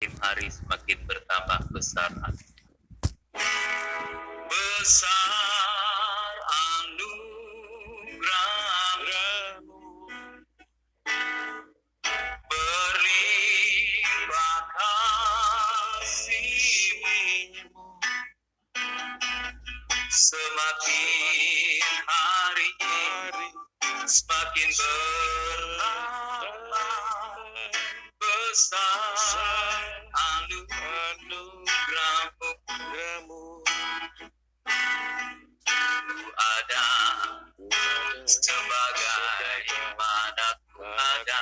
hari semakin bertambah besar. Besar anugerah-Mu, berlimpah kasih-Mu, semakin hari semakin bertambah besar anugerah-Mu. Ku ada sebagaimana ku ada,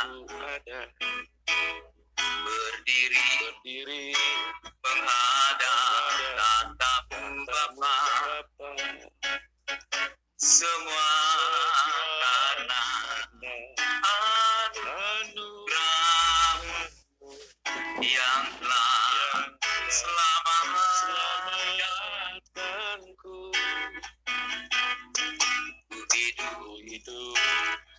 berdiri menghadap tatap-Mu Bapa, semua karena anugerah-Mu yang telah selamatkanku. Ku hidup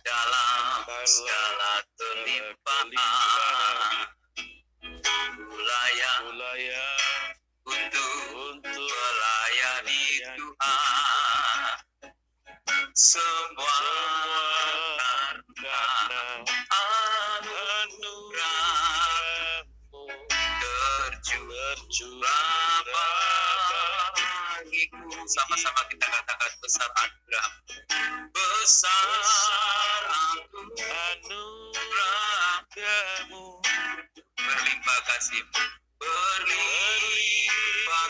dalam segala kelimpahan, ku layak untuk melayani Tuhan, semua karena anugerah-Mu tercurah bagiku. Sama-sama kita katakan besar anugerah, besar anugerah-Mu, berlimpah kasih-Mu, berlimpah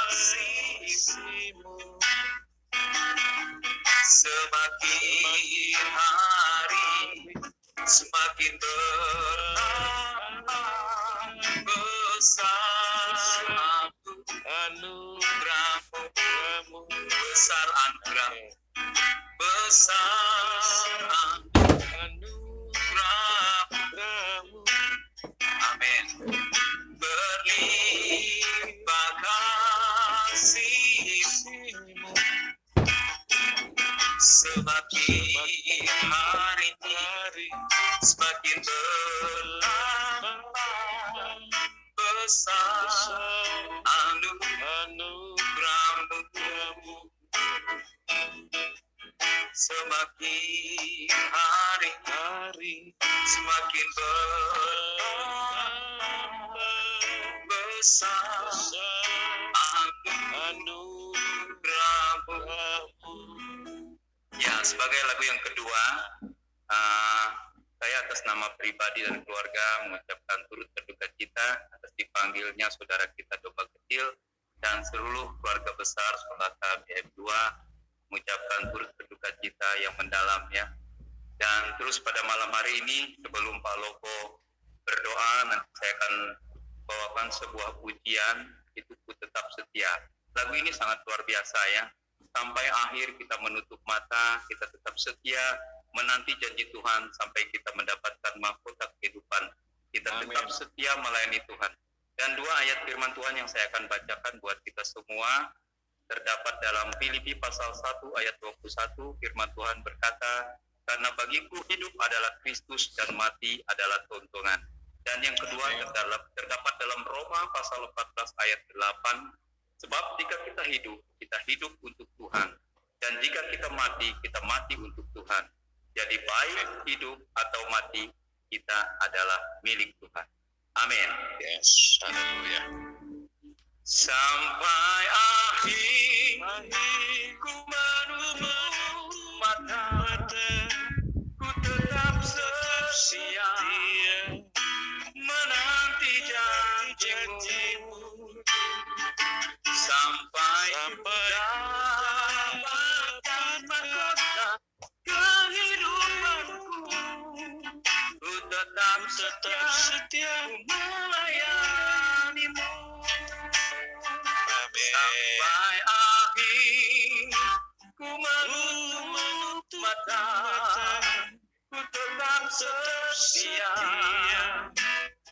kasih-Mu, semakin hari semakin bertambah besar anugerah-Mu, besar anugerah-Mu, besar anugerah-Mu. Amin. Berlimpah kasih-Mu, semakin hari semakin bertambah besar anugerah-Mu, semakin hari semakin bertambah besar anugerah-Mu. Ya, sebagai lagu yang kedua, saya atas nama pribadi dan keluarga mengucapkan turut berduka cita atas dipanggilnya saudara kita Domba Kecil dan seluruh keluarga besar Solata BF2, mengucapkan turut berduka cita yang mendalam ya. Dan terus pada malam hari ini sebelum Pak Loko berdoa, nanti saya akan bawakan sebuah pujian, itu Ku Tetap Setia. Lagu ini sangat luar biasa ya. Sampai akhir kita menutup mata, kita tetap setia menanti janji Tuhan sampai kita mendapatkan mahkota kehidupan. Kita tetap setia melayani Tuhan. Dan dua ayat firman Tuhan yang saya akan bacakan buat kita semua terdapat dalam Filipi pasal 1 ayat 21. Firman Tuhan berkata, karena bagiku hidup adalah Kristus dan mati adalah keuntungan. Dan yang kedua terdapat dalam Roma pasal 14 ayat 8. Sebab jika kita hidup untuk Tuhan. Dan jika kita mati untuk Tuhan. Jadi baik hidup atau mati, kita adalah milik Tuhan. Amin. Yes, haleluya. Sampai akhir ku menutup mata, ku tetap setia menanti janji-Mu, sampai dapatkan mahkota kehidupanku. Ku tetap setia melayani-Mu. Sampai akhir ku menutup mata, ku tetap setia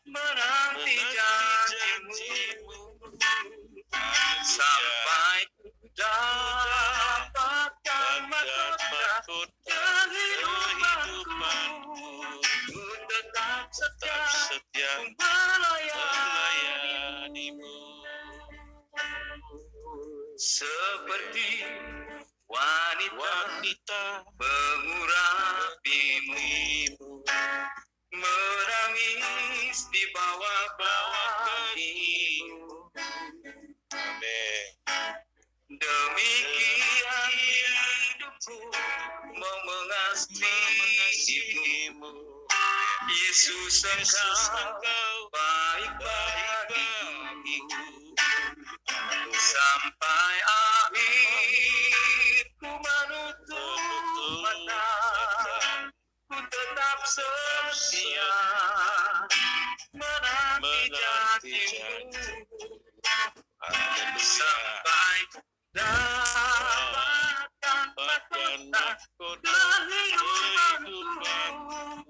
menanti janji-Mu, sampai dapatkan mahkota kehidupanku. Ku tetap setia melayani. seperti wanita mengurapimu, menangis di bawah kakimu. Amin. Demikian hidupku mau mengasihimu, Yesus engkau baik bagiku. Sampai akhir ku menutup mata, ku tetap setia menanti janjimu. Sampai dapatkan mahkota kehidupanku,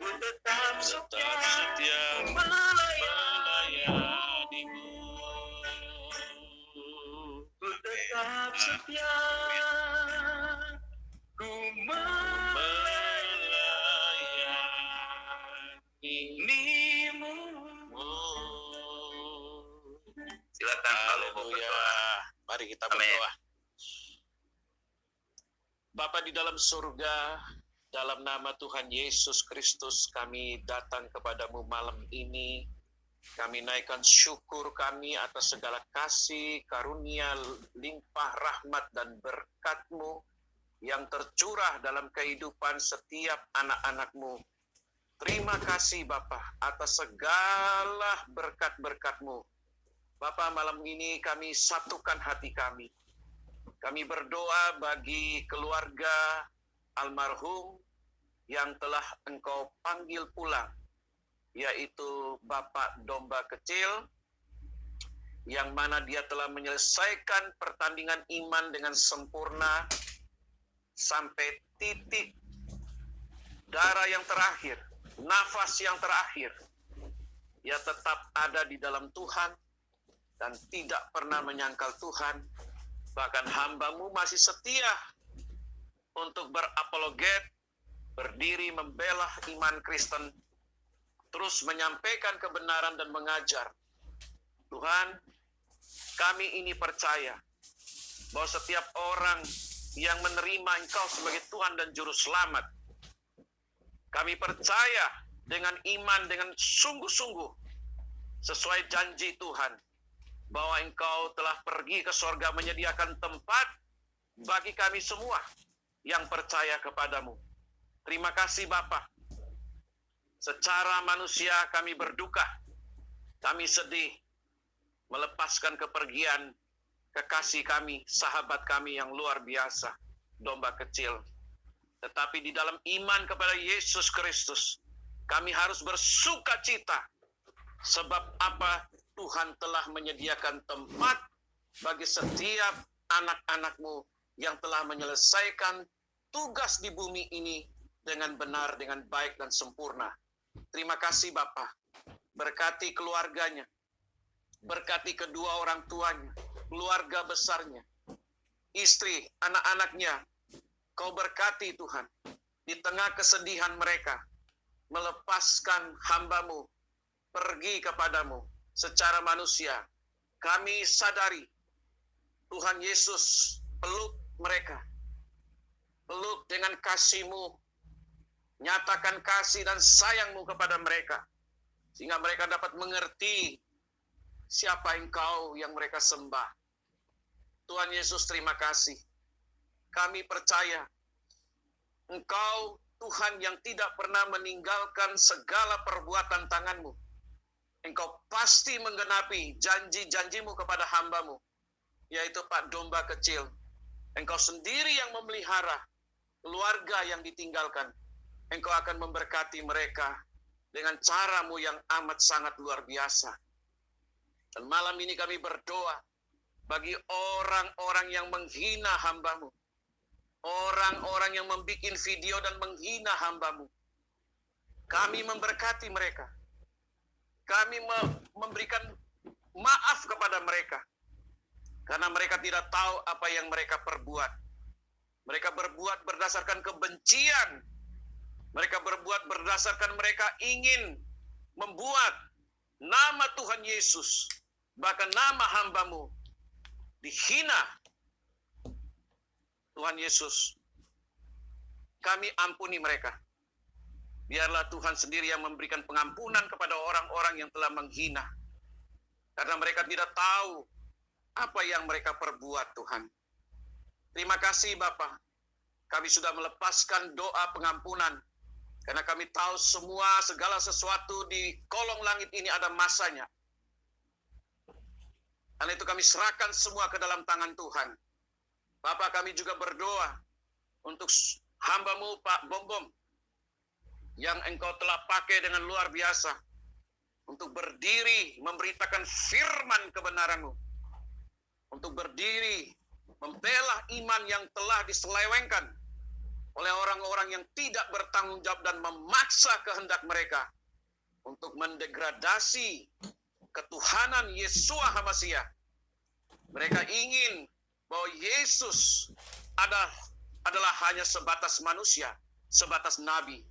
ku tetap setia melayanimu. Ku tetap setia, ku melayanimu. Silakan kalau mau berdoa. Mari kita Amin. berdoa. Bapa di dalam surga, dalam nama Tuhan Yesus Kristus, kami datang kepadamu malam ini. Kami naikkan syukur kami atas segala kasih, karunia, limpah rahmat dan berkat-Mu yang tercurah dalam kehidupan setiap anak-anak-Mu. Terima kasih Bapa atas segala berkat-berkat-Mu. Bapa, malam ini kami satukan hati kami. Kami berdoa bagi keluarga almarhum yang telah Engkau panggil pulang, yaitu Bapak Domba Kecil, yang mana dia telah menyelesaikan pertandingan iman dengan sempurna sampai titik darah yang terakhir, nafas yang terakhir. Ia tetap ada di dalam Tuhan dan tidak pernah menyangkal Tuhan. Bahkan hamba-Mu masih setia untuk berapologet, berdiri membela iman Kristen, terus menyampaikan kebenaran dan mengajar. Tuhan, kami ini percaya bahwa setiap orang yang menerima Engkau sebagai Tuhan dan Juru Selamat, kami percaya dengan iman, dengan sungguh-sungguh, sesuai janji Tuhan, bahwa Engkau telah pergi ke sorga menyediakan tempat bagi kami semua yang percaya kepadamu. Terima kasih Bapa. Secara manusia kami berduka, kami sedih melepaskan kepergian kekasih kami, sahabat kami yang luar biasa, Domba Kecil. Tetapi di dalam iman kepada Yesus Kristus, kami harus bersuka cita. Sebab apa? Tuhan telah menyediakan tempat bagi setiap anak-anak-Mu yang telah menyelesaikan tugas di bumi ini dengan benar, dengan baik dan sempurna. Terima kasih Bapa. Berkati keluarganya, berkati kedua orang tuanya, keluarga besarnya, istri, anak-anaknya. Kau berkati Tuhan, di tengah kesedihan mereka, melepaskan hamba-Mu pergi kepadamu secara manusia. Kami sadari Tuhan Yesus peluk mereka, peluk dengan kasih-Mu, nyatakan kasih dan sayang-Mu kepada mereka, sehingga mereka dapat mengerti siapa Engkau yang mereka sembah. Tuhan Yesus, terima kasih. Kami percaya Engkau Tuhan yang tidak pernah meninggalkan segala perbuatan tangan-Mu. Engkau pasti menggenapi janji-janji-Mu kepada hamba-Mu, yaitu Pak Domba Kecil. Engkau sendiri yang memelihara keluarga yang ditinggalkan. Engkau akan memberkati mereka dengan cara-Mu yang amat sangat luar biasa. Dan malam ini kami berdoa bagi orang-orang yang menghina hamba-Mu, orang-orang yang membuat video dan menghina hamba-Mu. Kami memberkati mereka. Kami memberikan maaf kepada mereka, karena mereka tidak tahu apa yang mereka perbuat. Mereka berbuat berdasarkan kebencian. Mereka berbuat berdasarkan mereka ingin membuat nama Tuhan Yesus, bahkan nama hamba-Mu, dihina, Tuhan Yesus, kami ampuni mereka. Biarlah Tuhan sendiri yang memberikan pengampunan kepada orang-orang yang telah menghina. Karena mereka tidak tahu apa yang mereka perbuat, Tuhan. Terima kasih Bapa. Kami sudah melepaskan doa pengampunan. Karena kami tahu semua segala sesuatu di kolong langit ini ada masanya. Karena itu kami serahkan semua ke dalam tangan Tuhan. Bapak, kami juga berdoa untuk hamba-Mu Pak Bom-Bom yang Engkau telah pakai dengan luar biasa untuk berdiri memberitakan firman kebenaran-Mu, untuk berdiri membela iman yang telah diselewengkan oleh orang-orang yang tidak bertanggung jawab dan memaksa kehendak mereka untuk mendegradasi ketuhanan Yeshua HaMasiah. Mereka ingin bahwa Yesus adalah hanya sebatas manusia, sebatas nabi.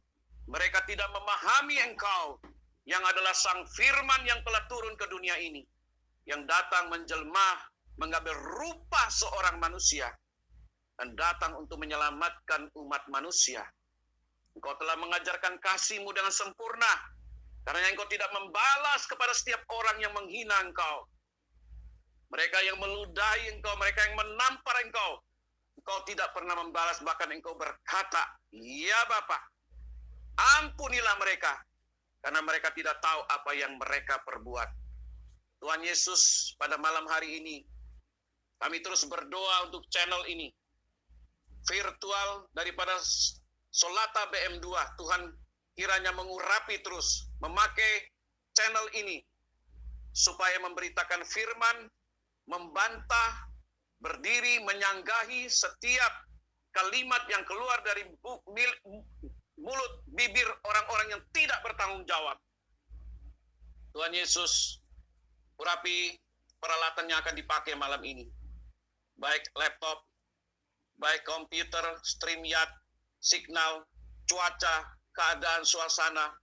Mereka tidak memahami Engkau yang adalah Sang Firman yang telah turun ke dunia ini, yang datang menjelma, mengambil rupa seorang manusia, dan datang untuk menyelamatkan umat manusia. Engkau telah mengajarkan kasih-Mu dengan sempurna, karena Engkau tidak membalas kepada setiap orang yang menghina Engkau. Mereka yang meludahi Engkau, mereka yang menampar Engkau, Engkau tidak pernah membalas, bahkan Engkau berkata, "Ya Bapa, ampunilah mereka, karena mereka tidak tahu apa yang mereka perbuat." Tuhan Yesus, pada malam hari ini, kami terus berdoa untuk channel ini, virtual daripada Solata BM2. Tuhan kiranya mengurapi terus, memakai channel ini, supaya memberitakan firman, membantah, berdiri, menyanggahi setiap kalimat yang keluar dari mulut, bibir orang-orang yang tidak bertanggung jawab. Tuhan Yesus, urapi peralatan yang akan dipakai malam ini. Baik laptop, baik komputer, StreamYard, signal, cuaca, keadaan suasana.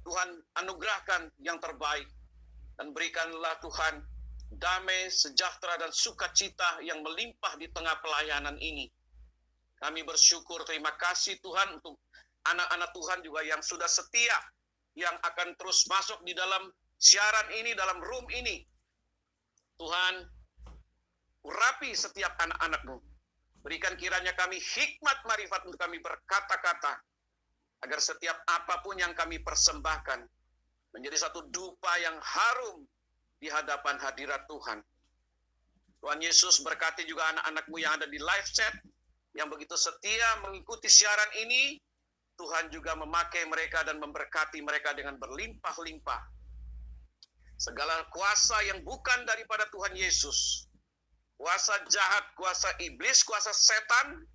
Tuhan anugerahkan yang terbaik. Dan berikanlah Tuhan damai, sejahtera, dan sukacita yang melimpah di tengah pelayanan ini. Kami bersyukur, terima kasih Tuhan untuk anak-anak Tuhan juga yang sudah setia, yang akan terus masuk di dalam siaran ini, dalam room ini. Tuhan, urapi setiap anak-anak-Mu. Berikan kiranya kami hikmat marifat untuk kami berkata-kata, agar setiap apapun yang kami persembahkan menjadi satu dupa yang harum di hadapan hadirat Tuhan. Tuhan Yesus, berkati juga anak-anak-Mu yang ada di live chat, yang begitu setia mengikuti siaran ini. Tuhan juga memakai mereka dan memberkati mereka dengan berlimpah-limpah. Segala kuasa yang bukan daripada Tuhan Yesus, kuasa jahat, kuasa iblis, kuasa setan,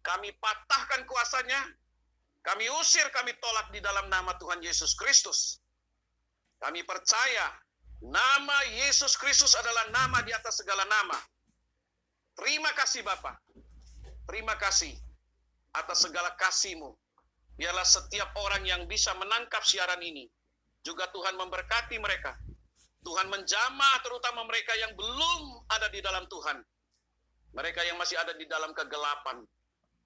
kami patahkan kuasanya, kami usir, kami tolak di dalam nama Tuhan Yesus Kristus. Kami percaya nama Yesus Kristus adalah nama di atas segala nama. Terima kasih Bapa. Terima kasih atas segala kasih-Mu. Biarlah setiap orang yang bisa menangkap siaran ini, juga Tuhan memberkati mereka. Tuhan menjamah terutama mereka yang belum ada di dalam Tuhan. Mereka yang masih ada di dalam kegelapan.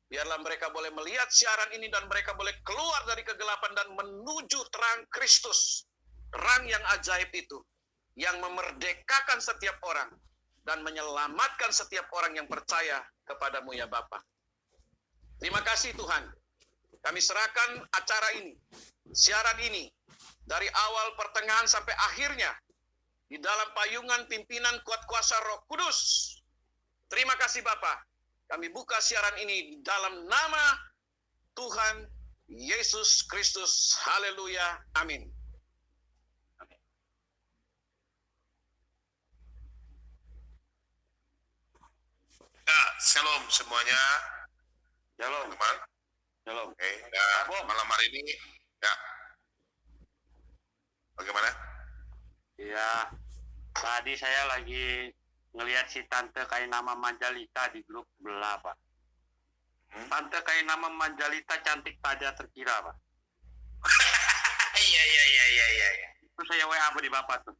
Biarlah mereka boleh melihat siaran ini dan mereka boleh keluar dari kegelapan dan menuju terang Kristus. Terang yang ajaib itu, yang memerdekakan setiap orang dan menyelamatkan setiap orang yang percaya kepada-Mu ya Bapa. Terima kasih Tuhan. Kami serahkan acara ini, siaran ini, dari awal pertengahan sampai akhirnya, di dalam payungan pimpinan kuat kuasa Roh Kudus. Terima kasih Bapa. Kami buka siaran ini di dalam nama Tuhan Yesus Kristus. Haleluya. Amin. Ya, shalom semuanya. Shalom. Teman. Shalom. Oke, ya, malam hari ini, ya. Bagaimana? Ya, tadi saya lagi ngelihat si Tante Kainama Manjalita di grup sebelah, Pak. Tante Kainama Manjalita cantik pada terkira, Pak. Iya. Itu saya WA di Bapak tuh.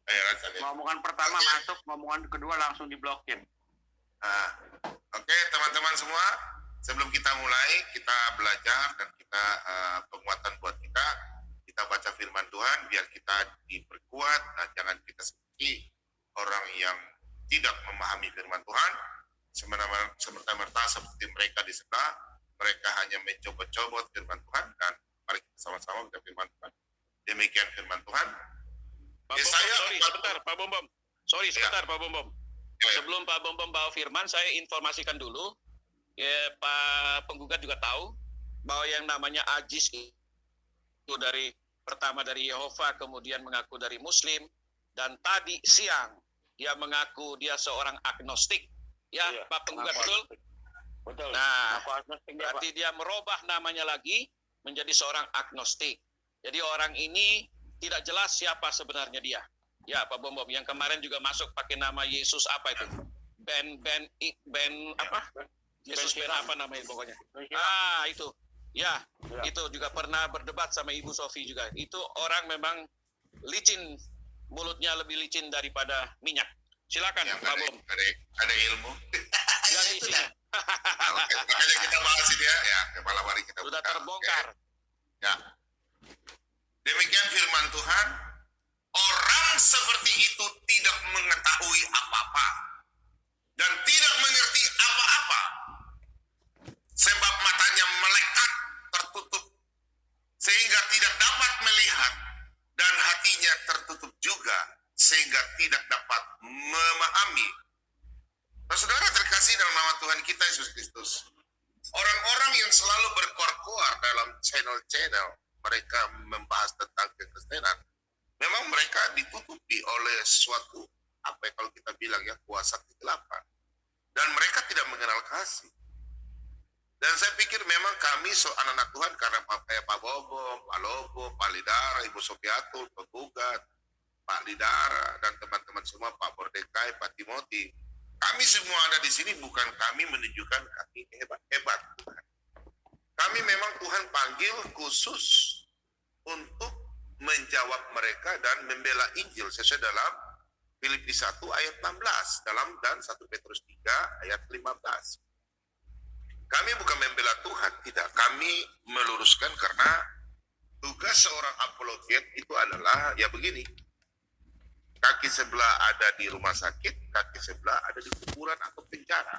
Ayo, rasanya. Ngomongan pertama masuk, ngomongan kedua langsung diblokir. Nah, oke, teman-teman semua, sebelum kita mulai, kita belajar dan kita penguatan buat kita baca firman Tuhan biar kita diperkuat dan jangan kita seperti orang yang tidak memahami firman Tuhan, semerta-merta seperti mereka di sebelah, mereka hanya mencobot-cobot firman Tuhan, dan mari kita sama-sama baca firman Tuhan. Demikian firman Tuhan. Pak Bom, sorry, sebentar, Pak Bom. Sorry, sebentar, Pak Bom. Ya. Sebelum Pak Bom bawa firman, saya informasikan dulu. Ya, Pak penggugat juga tahu bahwa yang namanya Ajis itu pertama dari Yehova, kemudian mengaku dari Muslim, dan tadi siang dia mengaku dia seorang agnostik. Ya, Iya, Pak penggugat mengaku betul? agnostik. Betul. Nah, Aku agnostik, ya, Pak. berarti dia merubah namanya lagi menjadi seorang agnostik. Jadi orang ini tidak jelas siapa sebenarnya dia. Ya, Pak Bom, yang kemarin juga masuk pakai nama Yesus apa itu? Ben apa? Yesus Ben apa namanya pokoknya? Ah, itu. Ya, Ya. itu juga pernah berdebat sama Ibu Sofi juga. Itu orang memang licin, mulutnya lebih licin daripada minyak. Silakan, Yang Pak Bom. ada ilmu. Nggak ada isinya. Oke, makanya kita bahas ini ya, kepala mari kita Sudah buka. terbongkar. Oke. Ya. Demikian firman Tuhan. Orang seperti itu tidak mengetahui apa-apa dan tidak mengerti apa-apa, sebab matanya melekat tertutup sehingga tidak dapat melihat, dan hatinya tertutup juga sehingga tidak dapat memahami. Nah, saudara terkasih dalam nama Tuhan kita Yesus Kristus, orang-orang yang selalu berkoar-koar dalam channel-channel mereka membahas tentang kekristenan, memang mereka ditutupi oleh suatu, apa ya, kalau kita bilang ya, kuasa kegelapan. Dan mereka tidak mengenal kasih. Dan saya pikir memang kami anak-anak Tuhan, karena Pak Bobom, Pak Lobo, Pak Lidara, Ibu Sofiatul, Penggugat, Pak Lidara, dan teman-teman semua, Pak Bordekai, Pak Timothy, kami semua ada di sini bukan kami menunjukkan kami hebat-hebat. Kami memang Tuhan panggil khusus untuk menjawab mereka dan membela Injil sesuai dalam Filipi 1 ayat 16 dan 1 Petrus 3 ayat 15. Kami bukan membela Tuhan, tidak. Kami meluruskan karena tugas seorang apologet itu adalah ya begini. Kaki sebelah ada di rumah sakit, kaki sebelah ada di kuburan atau penjara.